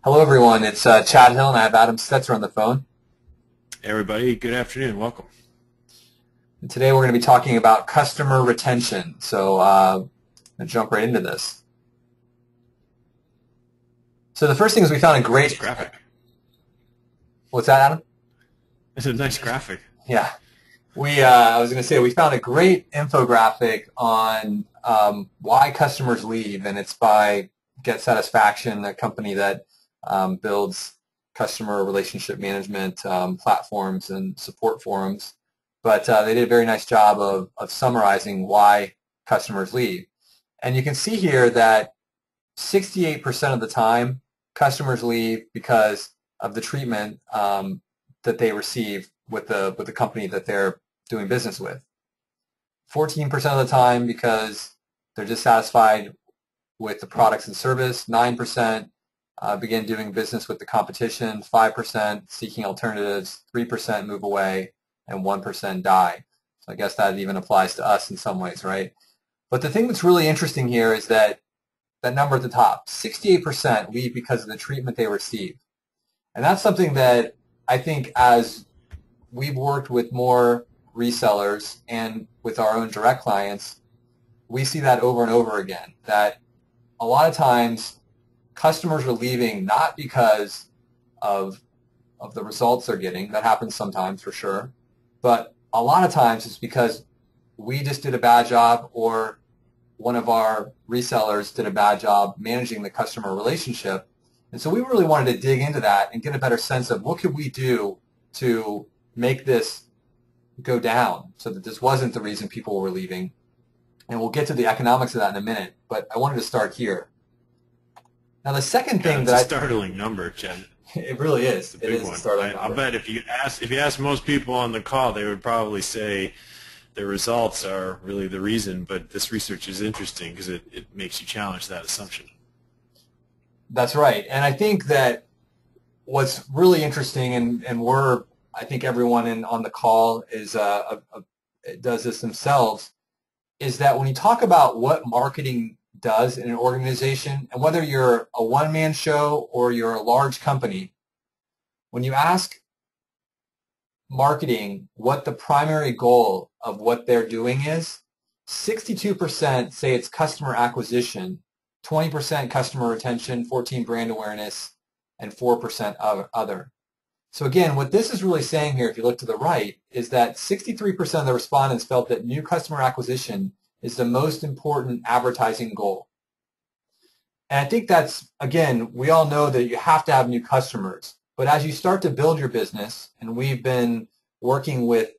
Hello, everyone. It's Chad Hill, and I have Adam Stetzer on the phone. Hey everybody, good afternoon. Welcome. And today we're going to be talking about customer retention. So I'm going to jump right into this. So the first thing is we found a great Nice graphic. What's that, Adam? It's a nice graphic. Yeah. I was going to say we found a great infographic on why customers leave, and it's by Get Satisfaction, a company that builds customer relationship management platforms and support forums. But they did a very nice job of summarizing why customers leave. And you can see here that 68% of the time, customers leave because of the treatment that they receive with the company that they're doing business with. 14% of the time because they're dissatisfied with the products and service. 9% begin doing business with the competition. 5% seeking alternatives. 3% move away, and 1% die. So I guess that even applies to us in some ways, right? But the thing that's really interesting here is that number at the top, 68% leave because of the treatment they receive. And that's something that I think as we've worked with more resellers and with our own direct clients, we see that over and over again, that a lot of times customers are leaving not because of the results they're getting. That happens sometimes for sure. But a lot of times it's because we just did a bad job, or one of our resellers did a bad job managing the customer relationship. And so we really wanted to dig into that and get a better sense of what could we do to make this go down so that this wasn't the reason people were leaving. And we'll get to the economics of that in a minute, but I wanted to start here. Now the second thing It's a startling number, Chad. It really is. It is a startling number. I'll bet if you ask most people on the call, they would probably say the results are really the reason, but this research is interesting because it makes you challenge that assumption. That's right. And I think that what's really interesting, and I think everyone on the call does this themselves, is that when you talk about what marketing does in an organization, and whether you're a one-man show or you're a large company, when you ask marketing what the primary goal of what they're doing is, 62% say it's customer acquisition, 20% customer retention, 14% brand awareness, and 4% other. So again, what this is really saying here, if you look to the right, is that 63% of the respondents felt that new customer acquisition is the most important advertising goal. And I think that's, again, we all know that you have to have new customers. But as you start to build your business, and we've been working with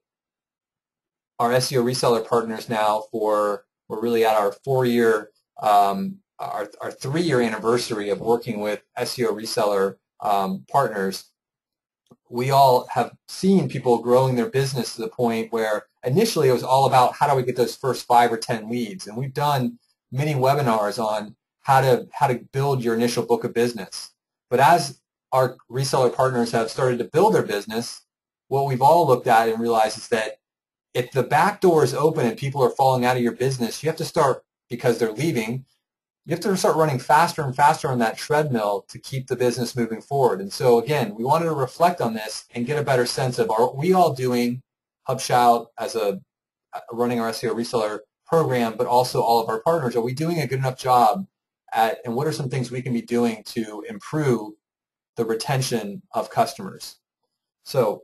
our SEO reseller partners now we're really at our 4-year, our 3-year anniversary of working with SEO reseller partners. We all have seen people growing their business to the point where initially it was all about how do we get those first 5 or 10 leads. And we've done many webinars on how to build your initial book of business. But as our reseller partners have started to build their business, what we've all looked at and realized is that if the back door is open and people are falling out of your business, you have to start, because they're leaving, you have to start running faster and faster on that treadmill to keep the business moving forward. And so again, we wanted to reflect on this and get a better sense of, are we all doing HubShout as running our SEO reseller program, but also all of our partners, are we doing a good enough job at, and what are some things we can be doing to improve the retention of customers? So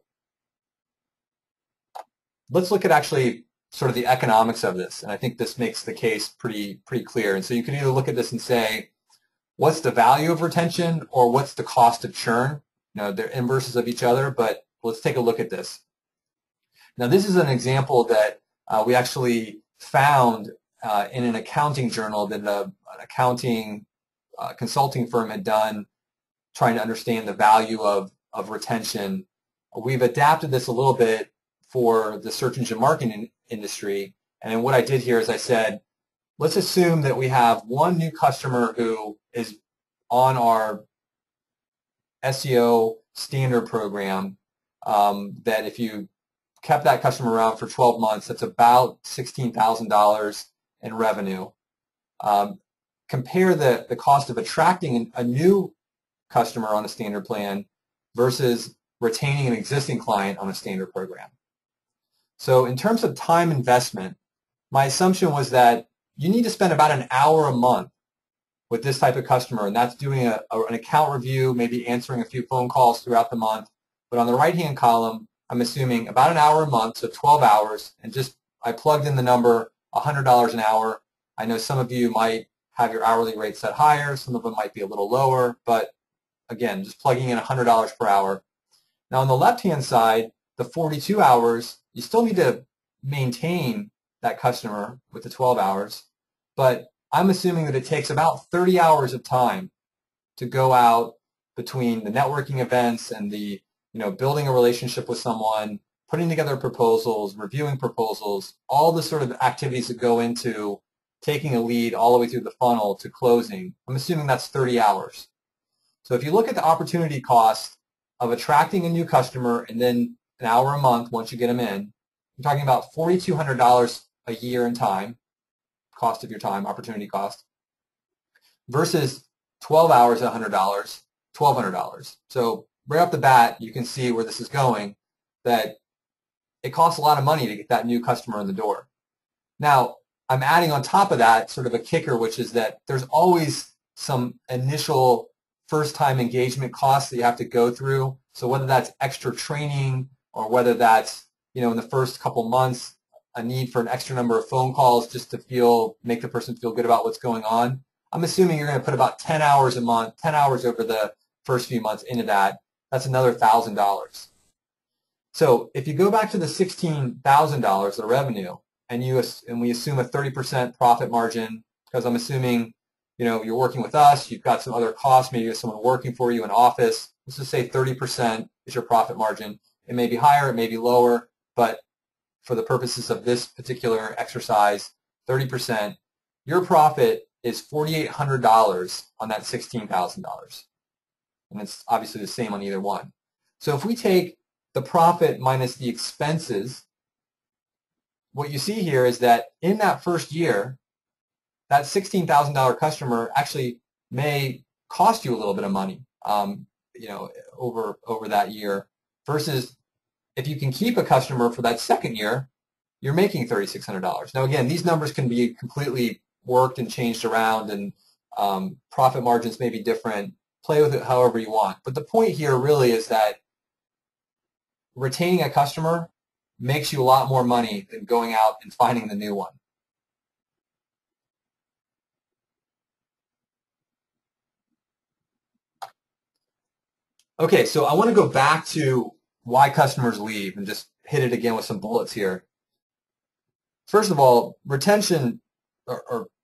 let's look at actually sort of the economics of this, and I think this makes the case pretty clear. And so you can either look at this and say, what's the value of retention, or what's the cost of churn? They're inverses of each other, but let's take a look at this. Now this is an example that we actually found in an accounting journal that an accounting consulting firm had done, trying to understand the value of retention. We've adapted this a little bit for the search engine marketing industry. And what I did here is I said, let's assume that we have one new customer who is on our SEO standard program, that if you kept that customer around for 12 months, that's about $16,000 in revenue. Compare the cost of attracting a new customer on a standard plan versus retaining an existing client on a standard program. So in terms of time investment, my assumption was that you need to spend about an hour a month with this type of customer, and that's doing an account review, maybe answering a few phone calls throughout the month. But on the right-hand column, I'm assuming about an hour a month, so 12 hours, and just I plugged in the number $100 an hour. I know some of you might have your hourly rate set higher, some of them might be a little lower, but again, just plugging in $100 per hour. Now on the left-hand side, the 42 hours, you still need to maintain that customer with the 12 hours, but I'm assuming that it takes about 30 hours of time to go out between the networking events and the, building a relationship with someone, putting together proposals, reviewing proposals, all the sort of activities that go into taking a lead all the way through the funnel to closing. I'm assuming that's 30 hours. So if you look at the opportunity cost of attracting a new customer and then an hour a month once you get them in, I'm talking about $4,200 a year in time, cost of your time, opportunity cost, versus 12 hours at $100, $1,200. So right off the bat, you can see where this is going, that it costs a lot of money to get that new customer in the door. Now, I'm adding on top of that sort of a kicker, which is that there's always some initial first-time engagement costs that you have to go through. So whether that's extra training or whether that's, in the first couple months, a need for an extra number of phone calls just to make the person feel good about what's going on. I'm assuming you're going to put about 10 hours a month, 10 hours over the first few months into that. That's another $1,000. So if you go back to the $16,000 of revenue and we assume a 30% profit margin, because I'm assuming you're working with us, you've got some other costs, maybe you have someone working for you in office. Let's just say 30% is your profit margin. It may be higher, it may be lower, but for the purposes of this particular exercise, 30%, your profit is $4,800 on that $16,000. And it's obviously the same on either one. So if we take the profit minus the expenses, what you see here is that in that first year, that $16,000 customer actually may cost you a little bit of money, over that year, versus if you can keep a customer for that second year, you're making $3,600. Now, again, these numbers can be completely worked and changed around, and profit margins may be different. Play with it however you want. But the point here really is that retaining a customer makes you a lot more money than going out and finding the new one. Okay, so I want to go back to why customers leave and just hit it again with some bullets here. First of all, retention,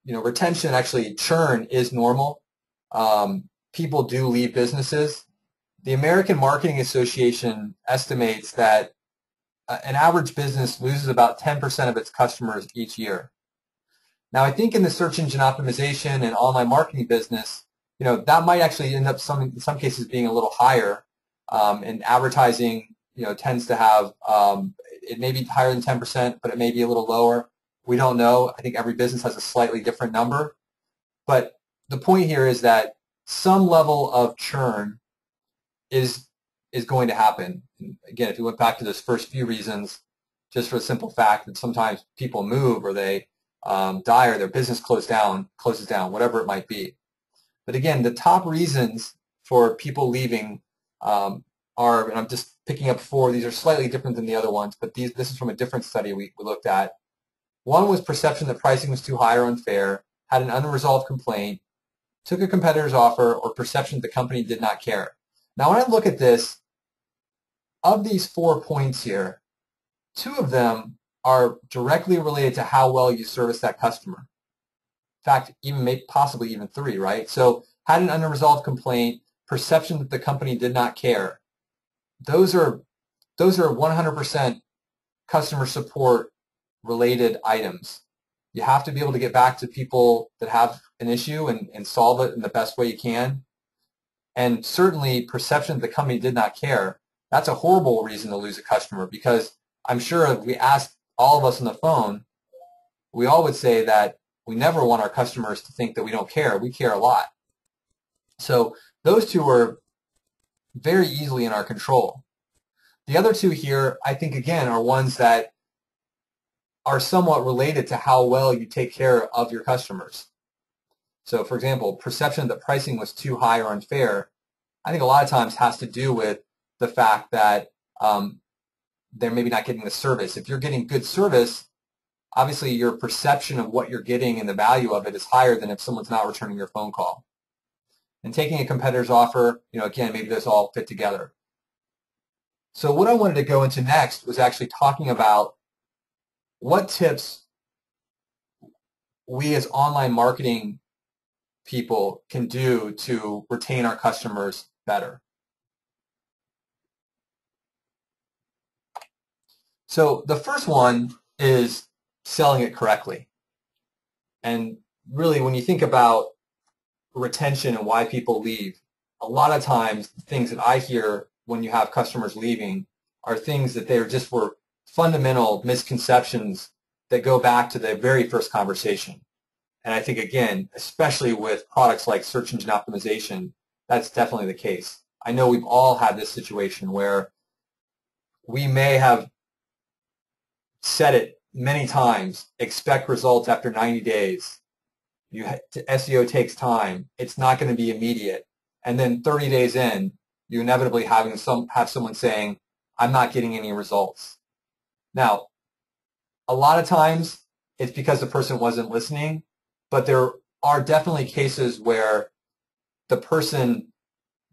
retention, actually churn is normal. People do leave businesses. The American Marketing Association estimates that an average business loses about 10% of its customers each year. Now, I think in the search engine optimization and online marketing business, that might actually end up in some cases being a little higher. And advertising, tends to have, it may be higher than 10%, but it may be a little lower. We don't know. I think every business has a slightly different number. But the point here is that some level of churn is going to happen. And again, if you went back to those first few reasons, just for the simple fact that sometimes people move or they die or their business closes down, whatever it might be. But again, the top reasons for people leaving are, and I'm just picking up 4, these are slightly different than the other ones, but this is from a different study we looked at. One was perception that pricing was too high or unfair, had an unresolved complaint, took a competitor's offer, or perception that the company did not care. Now, when I look at this, of these 4 points here, 2 of them are directly related to how well you service that customer. In fact, possibly even 3, right? So had an unresolved complaint, perception that the company did not care. Those are 100% customer support related items. You have to be able to get back to people that have an issue and solve it in the best way you can. And certainly perception that the company did not care, that's a horrible reason to lose a customer, because I'm sure if we asked all of us on the phone, we all would say that we never want our customers to think that we don't care. We care a lot. So those 2 are very easily in our control. The other two here, I think, again, are ones that are somewhat related to how well you take care of your customers. So, for example, perception that pricing was too high or unfair, I think a lot of times has to do with the fact that they're maybe not getting the service. If you're getting good service, obviously your perception of what you're getting and the value of it is higher than if someone's not returning your phone call. And taking a competitor's offer, again, maybe those all fit together. So what I wanted to go into next was actually talking about what tips we as online marketing people can do to retain our customers better. So the first one is selling it correctly. And really, when you think about retention and why people leave, a lot of times things that I hear when you have customers leaving are things that were fundamental misconceptions that go back to the very first conversation. And I think, again, especially with products like search engine optimization, that's definitely the case. I know we've all had this situation where we may have said it many times, expect results after 90 days. SEO takes time. It's not going to be immediate. And then 30 days in, you inevitably have someone saying, I'm not getting any results. Now, a lot of times it's because the person wasn't listening, but there are definitely cases where the person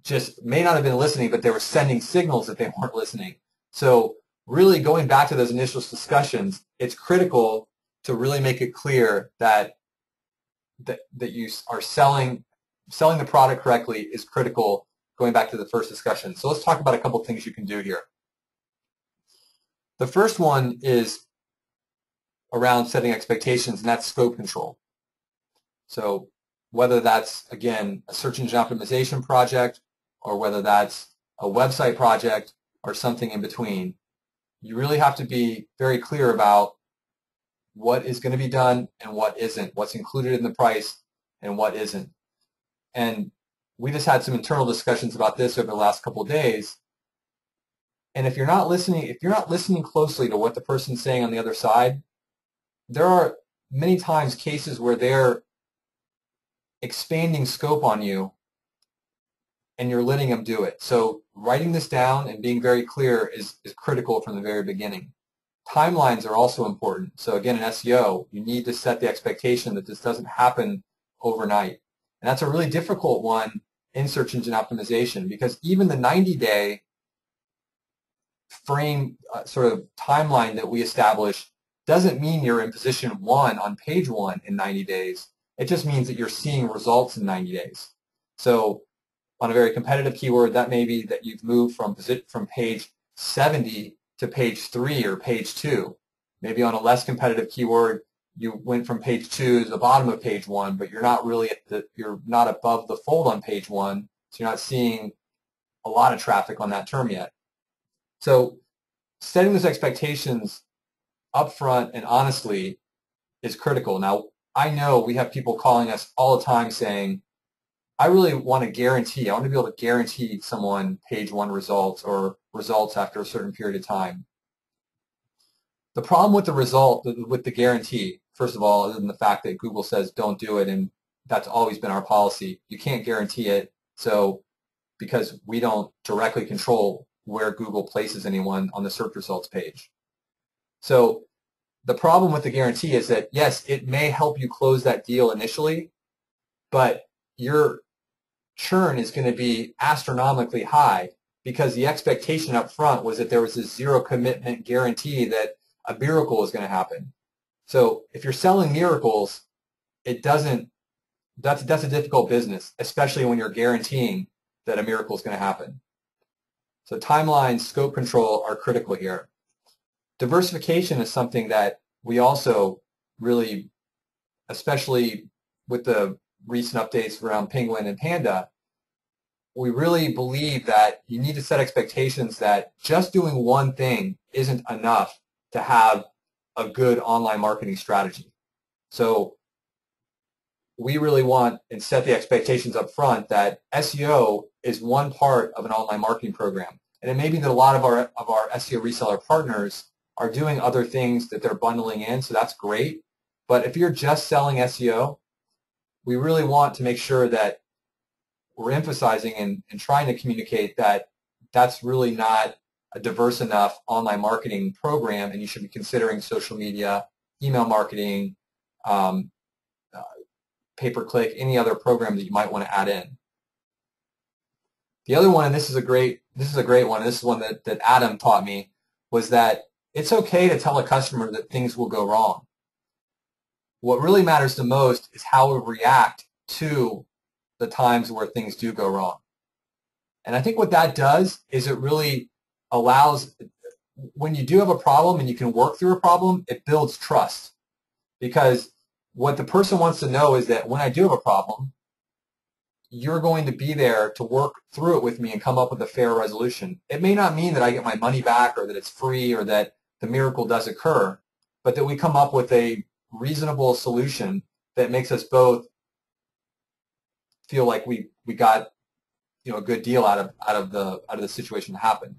just may not have been listening, but they were sending signals that they weren't listening. So really going back to those initial discussions, it's critical to really make it clear that you are selling the product correctly is critical, going back to the first discussion. So let's talk about a couple of things you can do here. The first one is around setting expectations, and that's scope control. So whether that's, again, a search engine optimization project or whether that's a website project or something in between, you really have to be very clear about what is going to be done and what isn't, what's included in the price and what isn't. And we just had some internal discussions about this over the last couple of days. And if you're not listening closely to what the person's saying on the other side, there are many times cases where they're expanding scope on you and you're letting them do it. So writing this down and being very clear is critical from the very beginning. Timelines are also important. So again, in SEO, you need to set the expectation that this doesn't happen overnight. And that's a really difficult one in search engine optimization, because even the 90-day frame sort of timeline that we establish doesn't mean you're in position 1 on page 1 in 90 days. It just means that you're seeing results in 90 days. So on a very competitive keyword, that may be that you've moved from page 70 to page 3 or page 2. Maybe on a less competitive keyword, you went from page 2 to the bottom of page 1, but you're not really you're not above the fold on page 1, so you're not seeing a lot of traffic on that term yet. So setting those expectations upfront and honestly is critical. Now, I know we have people calling us all the time saying, I really want to guarantee, I want to be able to guarantee someone page 1 results or results after a certain period of time. The problem with the guarantee, first of all, other than the fact that Google says don't do it, and that's always been our policy, you can't guarantee it, so because we don't directly control where Google places anyone on the search results page. So the problem with the guarantee is that, yes, it may help you close that deal initially, but your churn is going to be astronomically high because the expectation up front was that there was a zero commitment guarantee that a miracle is going to happen. So if you're selling miracles, that's a difficult business, especially when you're guaranteeing that a miracle is going to happen. So timeline, scope control are critical here. Diversification is something that we also really, especially with the recent updates around Penguin and Panda, we really believe that you need to set expectations that just doing one thing isn't enough to have a good online marketing strategy. So we really want and set the expectations up front that SEO is one part of an online marketing program. And it may be that a lot of our SEO reseller partners are doing other things that they're bundling in, so that's great. But if you're just selling SEO, we really want to make sure that we're emphasizing and trying to communicate that that's really not a diverse enough online marketing program, and you should be considering social media, email marketing, pay-per-click, any other program that you might want to add in. The other one, and this is a great one, this is one that Adam taught me, was that it's okay to tell a customer that things will go wrong. What really matters the most is how we react to the times where things do go wrong. And I think what that does is it really allows, when you do have a problem and you can work through a problem, it builds trust. Because what the person wants to know is that when I do have a problem, you're going to be there to work through it with me and come up with a fair resolution. It may not mean that I get my money back or that it's free or that the miracle does occur, but that we come up with a reasonable solution that makes us both feel like we got a good deal out of the situation that happened.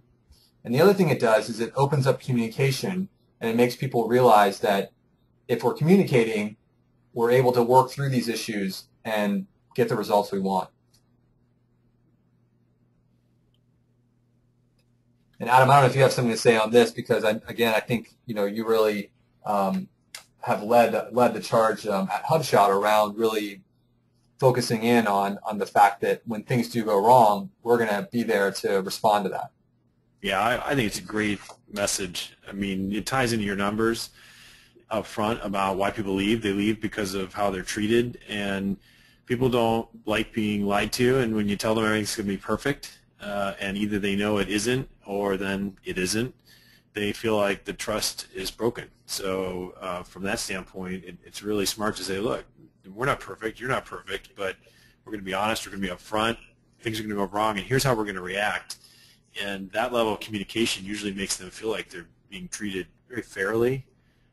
And the other thing it does is it opens up communication, and it makes people realize that if we're communicating, we're able to work through these issues and get the results we want. And Adam, I don't know if you have something to say on this, because I think you really have led the charge at HubShot around really focusing in on the fact that when things do go wrong, we're going to be there to respond to that. Yeah, I think it's a great message. I mean, it ties into your numbers up front about why people leave. They leave because of how they're treated, and people don't like being lied to, and when you tell them everything's going to be perfect, and either they know it isn't or then it isn't, they feel like the trust is broken. So from that standpoint, it's really smart to say, look, we're not perfect, you're not perfect, but we're going to be honest, we're going to be upfront, things are going to go wrong, and here's how we're going to react. And that level of communication usually makes them feel like they're being treated very fairly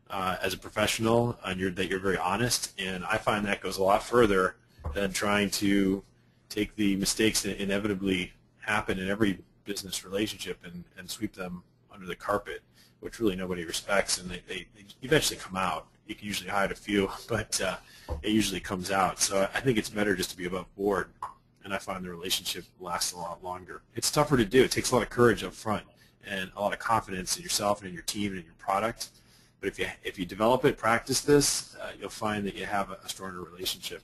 as a professional, and that you're very honest. And I find that goes a lot further than trying to take the mistakes that inevitably happen in every business relationship and sweep them under the carpet, which really nobody respects, and they eventually come out. You can usually hide a few, but it usually comes out. So I think it's better just to be above board, and I find the relationship lasts a lot longer. It's tougher to do. It takes a lot of courage up front and a lot of confidence in yourself and in your team and in your product. But if you develop it, practice this, you'll find that you have a stronger relationship.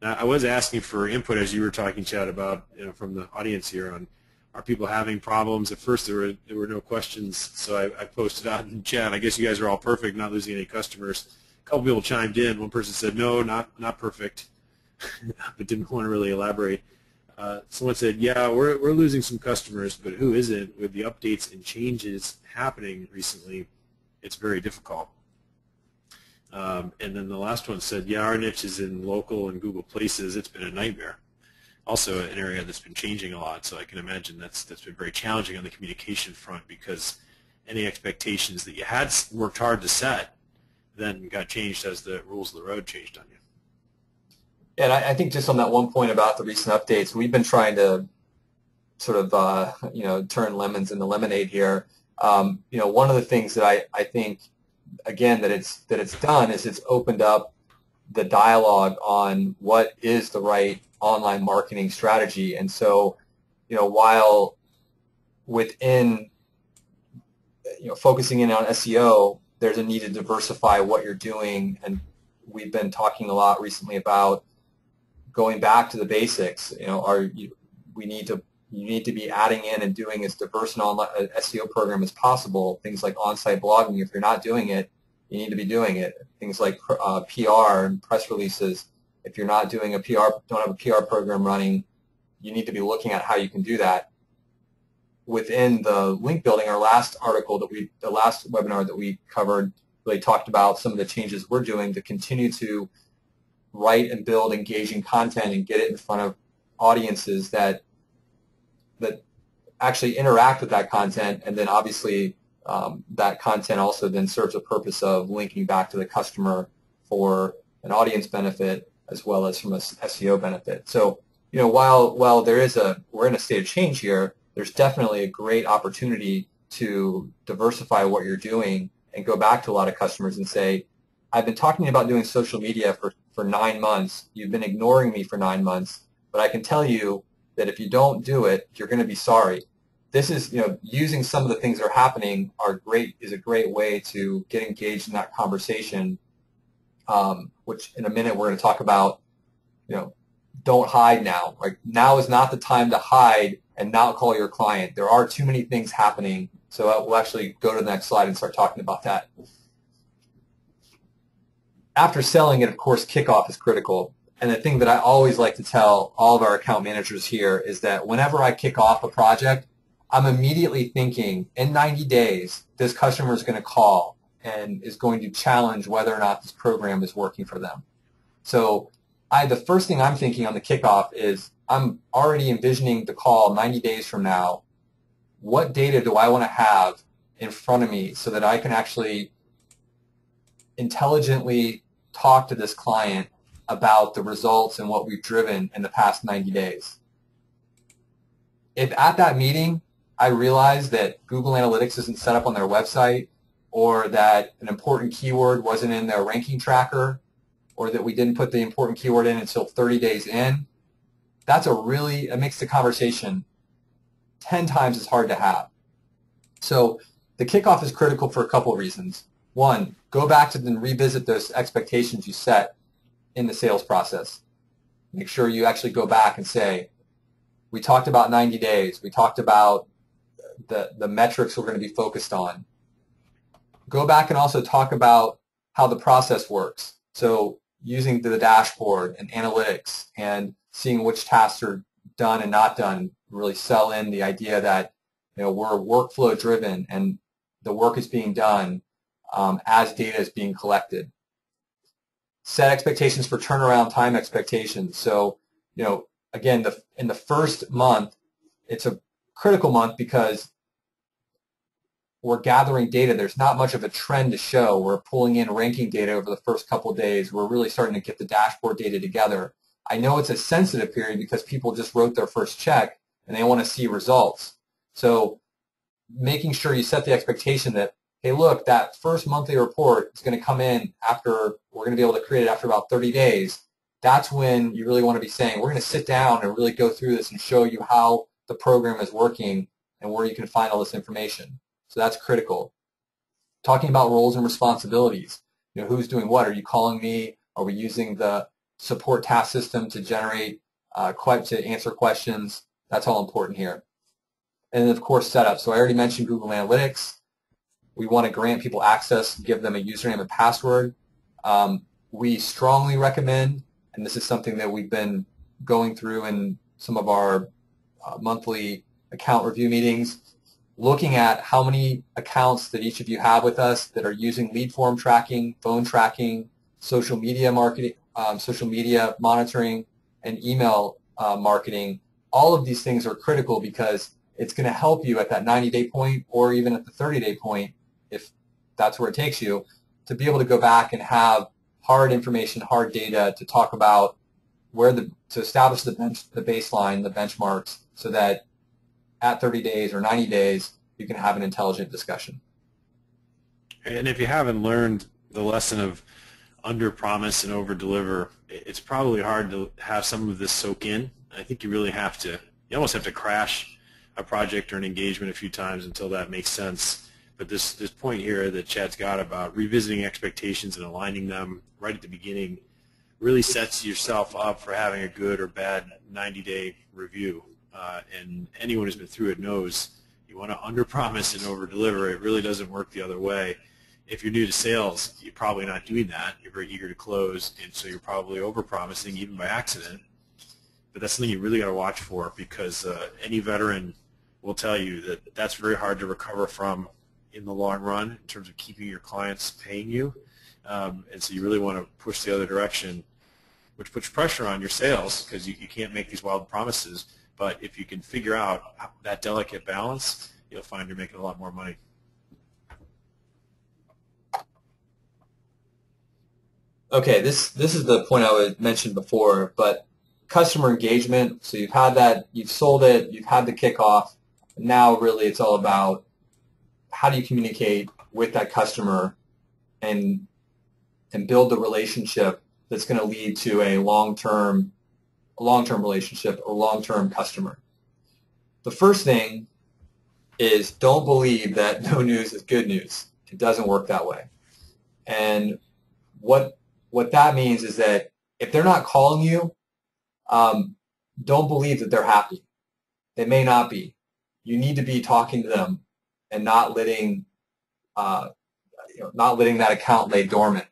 Now, I was asking for input as you were talking, Chad, about from the audience here on, are people having problems? At first, there were no questions, so I posted out in chat. I guess you guys are all perfect, not losing any customers. A couple people chimed in. One person said, no, not perfect, but didn't want to really elaborate. Someone said, yeah, we're losing some customers, but who isn't? With the updates and changes happening recently, it's very difficult. And then the last one said, yeah, our niche is in local and Google Places. It's been a nightmare. Also an area that's been changing a lot, so I can imagine that's been very challenging on the communication front, because any expectations that you had worked hard to set then got changed as the rules of the road changed on you. And I think just on that one point about the recent updates, we've been trying to sort of turn lemons into lemonade here. One of the things that I think, again, that it's done is it's opened up the dialogue on what is the right online marketing strategy. And so, while within focusing in on SEO, there's a need to diversify what you're doing, and we've been talking a lot recently about going back to the basics. You need to be adding in and doing as diverse an online SEO program as possible. Things like on-site blogging, if you're not doing it, you need to be doing it. Things like PR and press releases. If you're not doing don't have a PR program running, you need to be looking at how you can do that. Within the link building, the last webinar that we covered really talked about some of the changes we're doing to continue to write and build engaging content and get it in front of audiences that actually interact with that content, and then obviously that content also then serves a purpose of linking back to the customer for an audience benefit as well as from a SEO benefit. So while we're in a state of change here, there's definitely a great opportunity to diversify what you're doing and go back to a lot of customers and say, I've been talking about doing social media for 9 months. You've been ignoring me for 9 months, but I can tell you that if you don't do it, you're going to be sorry. This is, using some of the things that are happening is a great way to get engaged in that conversation, which in a minute we're going to talk about, don't hide now. Like, now is not the time to hide and not call your client. There are too many things happening. So we'll actually go to the next slide and start talking about that. After selling it, of course, kickoff is critical. And the thing that I always like to tell all of our account managers here is that whenever I kick off a project, I'm immediately thinking, in 90 days, this customer is going to call and is going to challenge whether or not this program is working for them. So the first thing I'm thinking on the kickoff is I'm already envisioning the call 90 days from now. What data do I want to have in front of me so that I can actually intelligently talk to this client about the results and what we've driven in the past 90 days? If at that meeting I realize that Google Analytics isn't set up on their website, or that an important keyword wasn't in their ranking tracker, or that we didn't put the important keyword in until 30 days in, it makes the conversation 10 times as hard to have. So the kickoff is critical for a couple of reasons. One, go back to and revisit those expectations you set in the sales process. Make sure you actually go back and say, we talked about 90 days. We talked about the metrics we're going to be focused on. Go back and also talk about how the process works. So using the dashboard and analytics and seeing which tasks are done and not done, really sell in the idea that we're workflow driven and the work is being done as data is being collected. Set expectations for turnaround time expectations. So, again, in the first month, it's a critical month because we're gathering data. There's not much of a trend to show. We're pulling in ranking data over the first couple of days. We're really starting to get the dashboard data together. I know it's a sensitive period because people just wrote their first check and they want to see results. So making sure you set the expectation that, hey, look, that first monthly report is going to come in after, we're going to be able to create it after about 30 days. That's when you really want to be saying, we're going to sit down and really go through this and show you how the program is working and where you can find all this information. So that's critical. Talking about roles and responsibilities. Who's doing what? Are you calling me? Are we using the support task system to generate, to answer questions? That's all important here. And then, of course, setup. So I already mentioned Google Analytics. We want to grant people access, give them a username and password. We strongly recommend, and this is something that we've been going through in some of our monthly account review meetings, looking at how many accounts that each of you have with us that are using lead form tracking, phone tracking, social media marketing, social media monitoring, and email marketing. All of these things are critical because it's going to help you at that 90-day point or even at the 30-day point, if that's where it takes you, to be able to go back and have hard information, hard data to talk about to establish the baseline, the benchmarks, so that at 30 days or 90 days, you can have an intelligent discussion. And if you haven't learned the lesson of under-promise and over-deliver, it's probably hard to have some of this soak in. I think you really have to, you almost have to crash a project or an engagement a few times until that makes sense. But this point here that Chad's got about revisiting expectations and aligning them right at the beginning really sets yourself up for having a good or bad 90-day review. And anyone who's been through it knows you want to under-promise and over-deliver. It really doesn't work the other way. If you're new to sales, you're probably not doing that. You're very eager to close, and so you're probably over-promising even by accident. But that's something you really got to watch for, because any veteran will tell you that that's very hard to recover from in the long run in terms of keeping your clients paying you. And so you really want to push the other direction, which puts pressure on your sales because you can't make these wild promises. But if you can figure out that delicate balance, you'll find you're making a lot more money. Okay, this is the point I mentioned before, but customer engagement. So you've had that, you've sold it, you've had the kickoff. Now really it's all about how do you communicate with that customer and build the relationship that's going to lead to a long-term relationship, a long-term customer. The first thing is don't believe that no news is good news. It doesn't work that way. And what that means is that if they're not calling you, don't believe that they're happy. They may not be. You need to be talking to them and not letting that account lay dormant.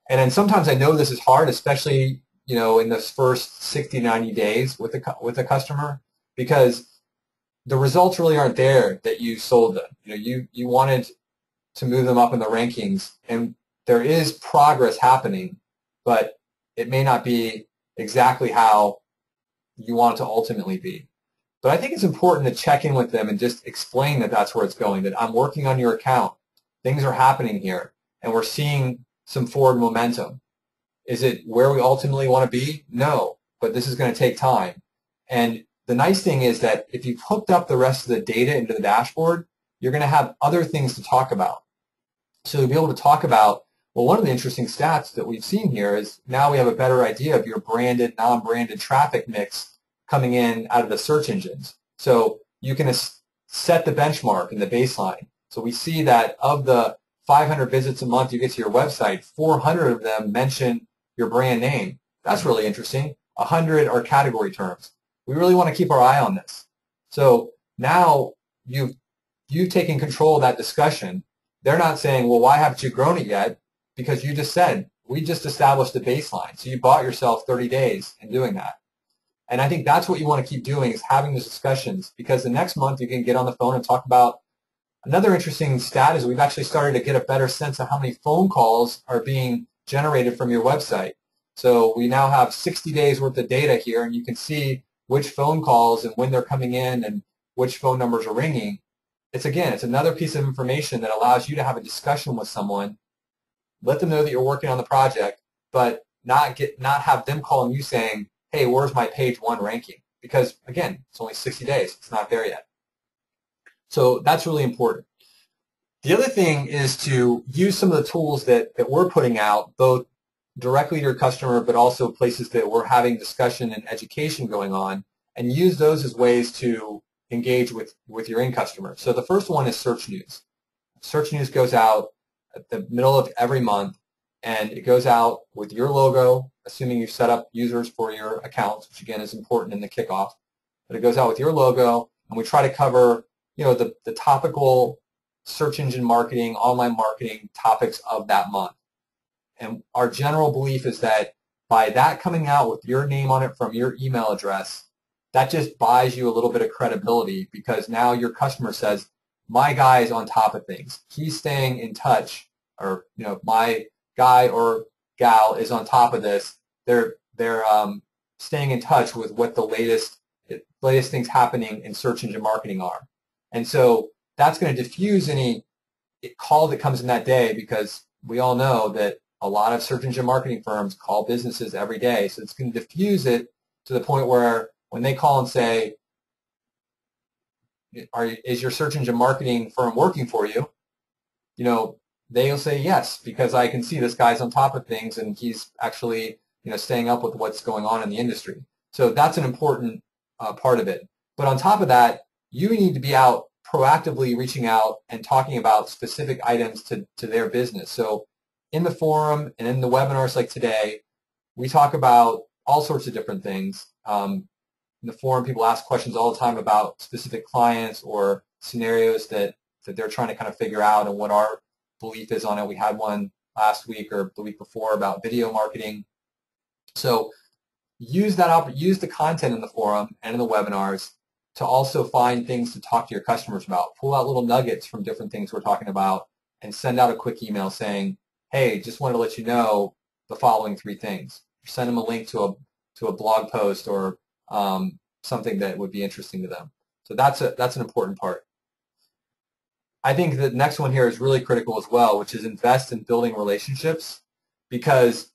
And then sometimes I know this is hard, especially in those first 60, 90 days with a customer, because the results really aren't there that you sold them. You wanted to move them up in the rankings, and there is progress happening, but it may not be exactly how you want it to ultimately be. But I think it's important to check in with them and just explain that that's where it's going, that I'm working on your account. Things are happening here, and we're seeing some forward momentum. Is it where we ultimately want to be? No, but this is going to take time. And the nice thing is that if you've hooked up the rest of the data into the dashboard, you're going to have other things to talk about. So you'll be able to talk about, well, one of the interesting stats that we've seen here is now we have a better idea of your branded, non-branded traffic mix coming in out of the search engines. So you can set the benchmark and the baseline. So we see that of the 500 visits a month you get to your website, 400 of them mention your brand name. That's really interesting. 100 are category terms. We really want to keep our eye on this. So now you've taken control of that discussion. They're not saying, well, why haven't you grown it yet? Because you just said, we just established a baseline. So you bought yourself 30 days in doing that. And I think that's what you want to keep doing, is having these discussions, because the next month you can get on the phone and talk about. Another interesting stat is we've actually started to get a better sense of how many phone calls are being generated from your website. So we now have 60 days worth of data here, and you can see which phone calls and when they're coming in and which phone numbers are ringing. It's another piece of information that allows you to have a discussion with someone, let them know that you're working on the project, but not have them calling you saying, hey, where's my page 1 ranking? Because, again, it's only 60 days. It's not there yet. So that's really important. The other thing is to use some of the tools that we're putting out, both directly to your customer, but also places that we're having discussion and education going on, and use those as ways to engage with your end customer. So the first one is search news. Search news goes out at the middle of every month, and it goes out with your logo, assuming you've set up users for your accounts, which again is important in the kickoff. But it goes out with your logo, and we try to cover the topical search engine marketing, online marketing topics of that month. And our general belief is that by that coming out with your name on it from your email address, that just buys you a little bit of credibility, because now your customer says, my guy is on top of things. He's staying in touch, or my guy or gal is on top of this. They're staying in touch with what the latest things happening in search engine marketing are. And so that's going to diffuse any call that comes in that day, because we all know that a lot of search engine marketing firms call businesses every day. So it's going to diffuse it to the point where when they call and say, is your search engine marketing firm working for you? They'll say yes, because I can see this guy's on top of things and he's actually staying up with what's going on in the industry. So that's an important part of it. But on top of that, you need to be out proactively reaching out and talking about specific items to their business. So in the forum and in the webinars like today, we talk about all sorts of different things. In the forum, people ask questions all the time about specific clients or scenarios that they're trying to kind of figure out and what our belief is on it. We had one last week or the week before about video marketing. So use the content in the forum and in the webinars to also find things to talk to your customers about. Pull out little nuggets from different things we're talking about and send out a quick email saying, hey, just wanted to let you know the following 3 things. Send them a link to a blog post or something that would be interesting to them. So that's an important part. I think the next one here is really critical as well, which is invest in building relationships, because,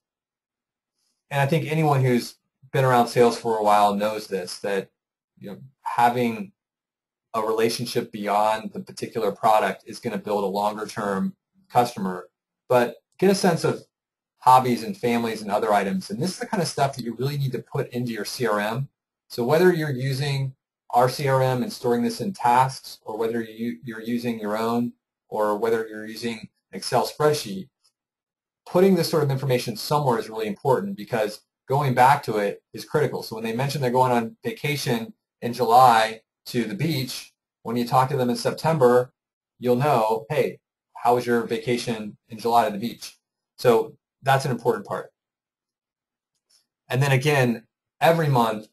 and I think anyone who's been around sales for a while knows this, that having a relationship beyond the particular product is going to build a longer-term customer. But get a sense of hobbies and families and other items. And this is the kind of stuff that you really need to put into your CRM. So whether you're using our CRM and storing this in tasks, or whether you're using your own, or whether you're using an Excel spreadsheet, putting this sort of information somewhere is really important, because going back to it is critical. So when they mention they're going on vacation in July to the beach, when you talk to them in September, you'll know, hey, how was your vacation in July to the beach? So that's an important part. And then again, every month,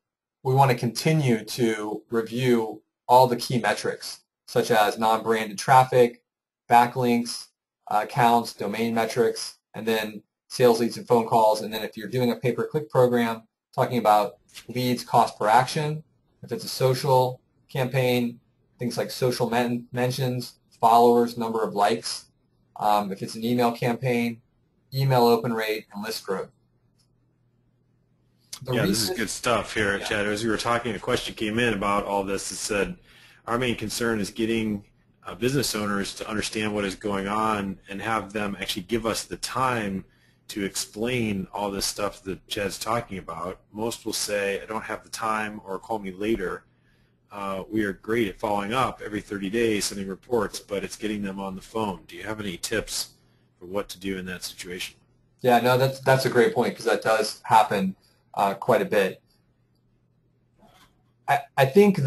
we want to continue to review all the key metrics, such as non-branded traffic, backlinks, accounts, domain metrics, and then sales leads and phone calls. And then if you're doing a pay-per-click program, talking about leads, cost per action. If it's a social campaign, things like social mentions, followers, number of likes. If it's an email campaign, email open rate, and list growth. This is good stuff here, Chad. As we were talking, a question came in about all this. It said, our main concern is getting business owners to understand what is going on and have them actually give us the time to explain all this stuff that Chad's talking about. Most will say, I don't have the time, or call me later. We are great at following up every 30 days, sending reports, but it's getting them on the phone. Do you have any tips for what to do in that situation? Yeah, no, that's a great point, because that does happen quite a bit. I think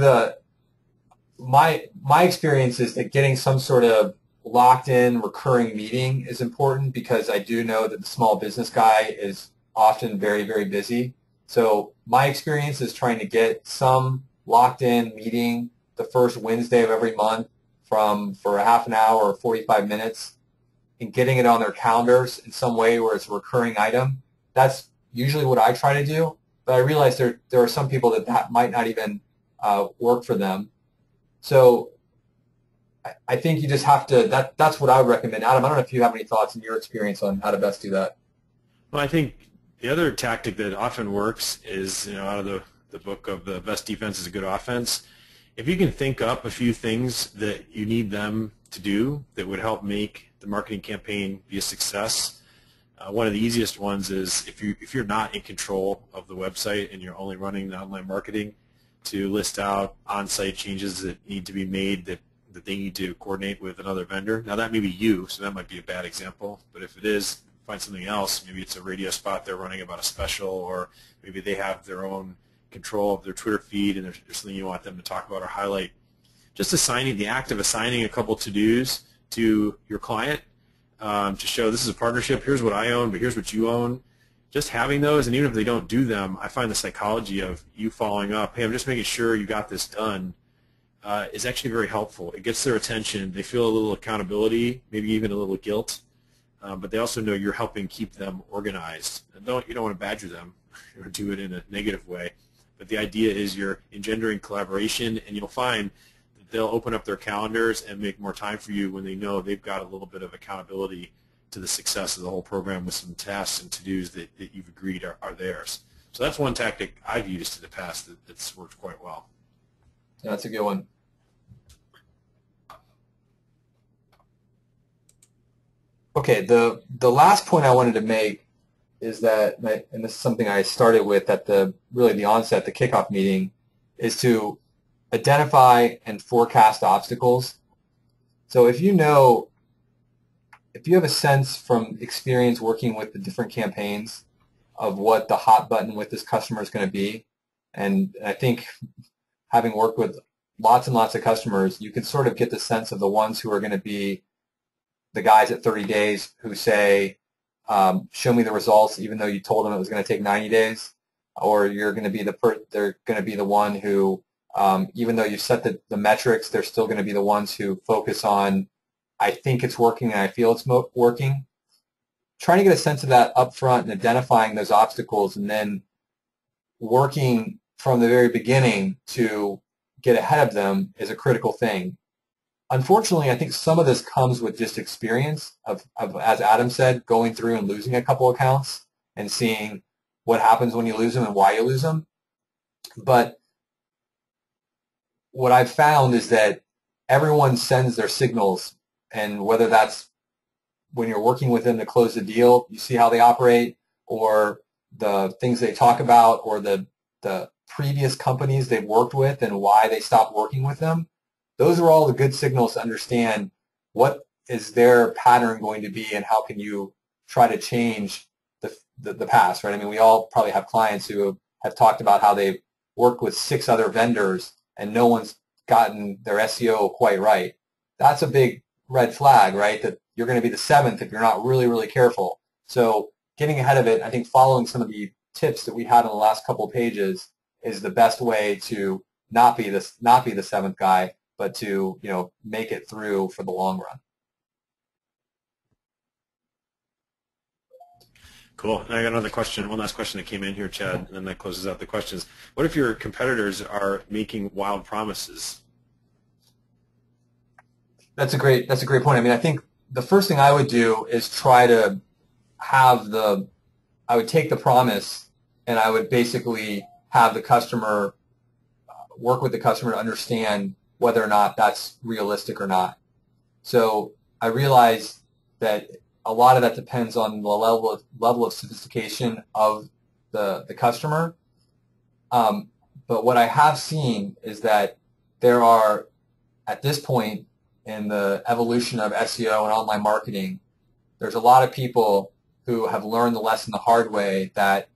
my experience is that getting some sort of locked-in recurring meeting is important, because I do know that the small business guy is often very, very busy. So my experience is trying to get some locked-in meeting the first Wednesday of every month for a half an hour or 45 minutes, and getting it on their calendars in some way where it's a recurring item. That's usually what I try to do, but I realize there are some people that might not even work for them. So I think you just have to, that's what I would recommend. Adam, I don't know if you have any thoughts in your experience on how to best do that. Well, I think the other tactic that often works is, out of the book of The Best Defense is a Good Offense, if you can think up a few things that you need them to do that would help make the marketing campaign be a success. One of the easiest ones is if you're not in control of the website and you're only running the online marketing, to list out on-site changes that need to be made that they need to coordinate with another vendor. Now that may be you, so that might be a bad example, but if it is, find something else. Maybe it's a radio spot they're running about a special, or maybe they have their own control of their Twitter feed and there's something you want them to talk about or highlight. Just the act of assigning a couple to-dos to your client to show this is a partnership, here's what I own, but here's what you own. Just having those, and even if they don't do them, I find the psychology of you following up, hey, I'm just making sure you got this done, is actually very helpful. It gets their attention. They feel a little accountability, maybe even a little guilt, but they also know you're helping keep them organized. And you don't want to badger them or do it in a negative way, but the idea is you're engendering collaboration, and you'll find that they'll open up their calendars and make more time for you when they know they've got a little bit of accountability to the success of the whole program with some tasks and to-dos that you've agreed are theirs. So that's one tactic I've used in the past that's worked quite well. Yeah, that's a good one. Okay, the last point I wanted to make is that, and this is something I started with at the onset, the kickoff meeting, is to identify and forecast obstacles. So if you have a sense from experience working with the different campaigns of what the hot button with this customer is going to be, and I think having worked with lots and lots of customers, you can sort of get the sense of the ones who are going to be the guys at 30 days who say, show me the results even though you told them it was going to take 90 days, or you're going to be they're going to be the one who, even though you set the metrics, they're still going to be the ones who focus on, I think it's working and I feel it's working. Trying to get a sense of that up front and identifying those obstacles, and then working from the very beginning to get ahead of them is a critical thing. Unfortunately, I think some of this comes with just experience of, as Adam said, going through and losing a couple accounts and seeing what happens when you lose them and why you lose them. But what I've found is that everyone sends their signals, and whether that's when you're working with them to close the deal, you see how they operate, or the things they talk about, or the previous companies they've worked with and why they stopped working with them. Those are all the good signals to understand what is their pattern going to be and how can you try to change the past, right? I mean, we all probably have clients who have talked about how they've worked with 6 other vendors and no one's gotten their SEO quite right. That's a big red flag, right? That you're going to be the 7th if you're not really, really careful. So getting ahead of it, I think following some of the tips that we had in the last couple of pages is the best way to not be the 7th guy, but to, you know, make it through for the long run. Cool. And I got another question, one last question that came in here, Chad, and then that closes out the questions. What if your competitors are making wild promises? That's a great point. I mean, I think the first thing I would do is try to have I would take the promise and I would basically have the customer work with the customer to understand whether or not that's realistic or not. So I realize that a lot of that depends on the level of sophistication of the customer. But what I have seen is that there are, at this point in the evolution of SEO and online marketing, there's a lot of people who have learned the lesson the hard way that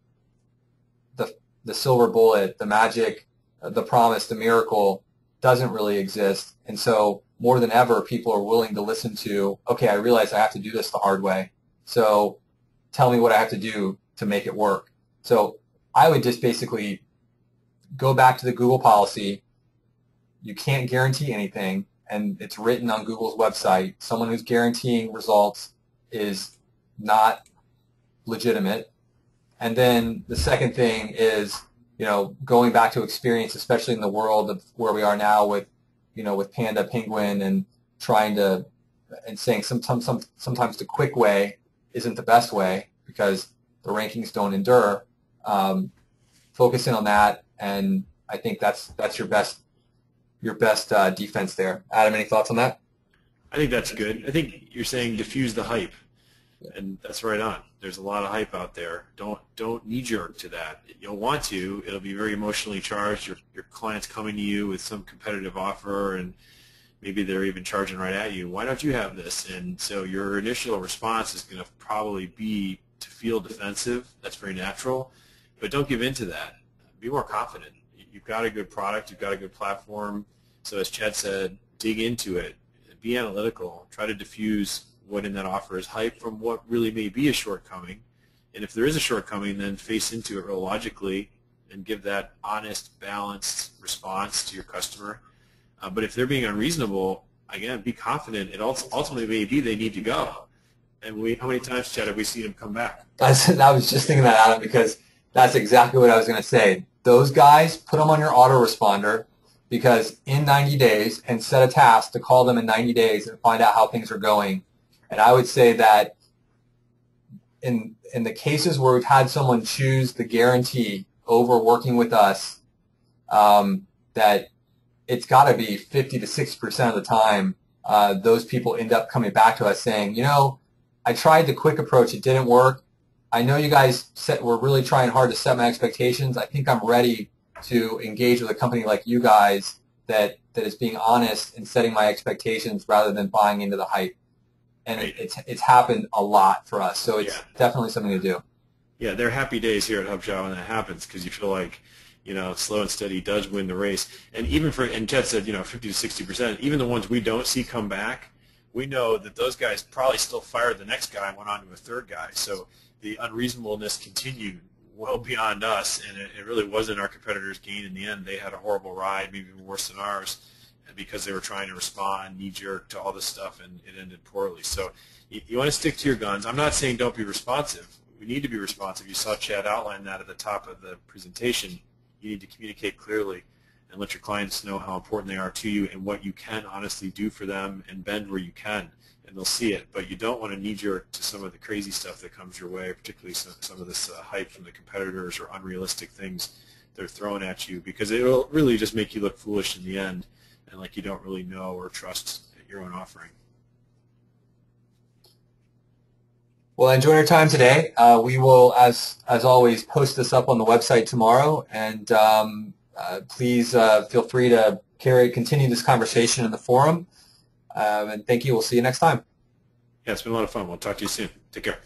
the silver bullet, the magic, the promise, the miracle doesn't really exist. And so more than ever, people are willing to listen to, okay, I realize I have to do this the hard way. So tell me what I have to do to make it work. So I would just basically go back to the Google policy. You can't guarantee anything, and it's written on Google's website. Someone who's guaranteeing results is not legitimate. And then the second thing is, you know, going back to experience, especially in the world of where we are now with, you know, with Panda, Penguin, and trying to, and saying sometimes the quick way isn't the best way because the rankings don't endure. Focus in on that, and I think that's your best defense there. Adam, any thoughts on that? I think that's good. I think you're saying diffuse the hype, and that's right on. There's a lot of hype out there. Don't knee-jerk to that. You'll want to. It'll be very emotionally charged. Your client's coming to you with some competitive offer, and maybe they're even charging right at you. Why don't you have this? And so your initial response is going to probably be to feel defensive. That's very natural. But don't give in to that. Be more confident. You've got a good product. You've got a good platform. So as Chad said, dig into it. Be analytical. Try to diffuse what in that offer is hype from what really may be a shortcoming. And if there is a shortcoming, then face into it real logically and give that honest, balanced response to your customer. But if they're being unreasonable, again, be confident. It ultimately may be they need to go. And how many times, Chad, have we seen them come back? I was just thinking that, Adam, because that's exactly what I was going to say. Those guys, put them on your autoresponder, because in 90 days, and set a task to call them in 90 days and find out how things are going. And I would say that in the cases where we've had someone choose the guarantee over working with us, that it's got to be 50 to 60% of the time, those people end up coming back to us saying, you know, I tried the quick approach. It didn't work. I know you guys were really trying hard to set my expectations. I think I'm ready to engage with a company like you guys that is being honest and setting my expectations rather than buying into the hype. And right. It's happened a lot for us, so it's definitely something to do. Yeah, there are happy days here at HubShop when that happens because you feel like, you know, slow and steady does win the race. And even and Chad said, you know, 50 to 60%, even the ones we don't see come back, we know that those guys probably still fired the next guy and went on to a third guy. So the unreasonableness continued well beyond us, and it really wasn't our competitors' gain in the end. They had a horrible ride, maybe even worse than ours, because they were trying to respond knee-jerk to all this stuff, and it ended poorly. So you want to stick to your guns. I'm not saying don't be responsive. We need to be responsive. You saw Chad outline that at the top of the presentation. You need to communicate clearly. and let your clients know how important they are to you and what you can honestly do for them, and bend where you can, and they'll see it. But you don't want to knee-jerk to some of the crazy stuff that comes your way, particularly some of this hype from the competitors or unrealistic things they're throwing at you, because it'll really just make you look foolish in the end and like you don't really know or trust your own offering. Well, enjoy your time today. We will, as always, post this up on the website tomorrow, and please feel free to continue this conversation in the forum. And thank you. We'll see you next time. Yeah, it's been a lot of fun. We'll talk to you soon. Take care.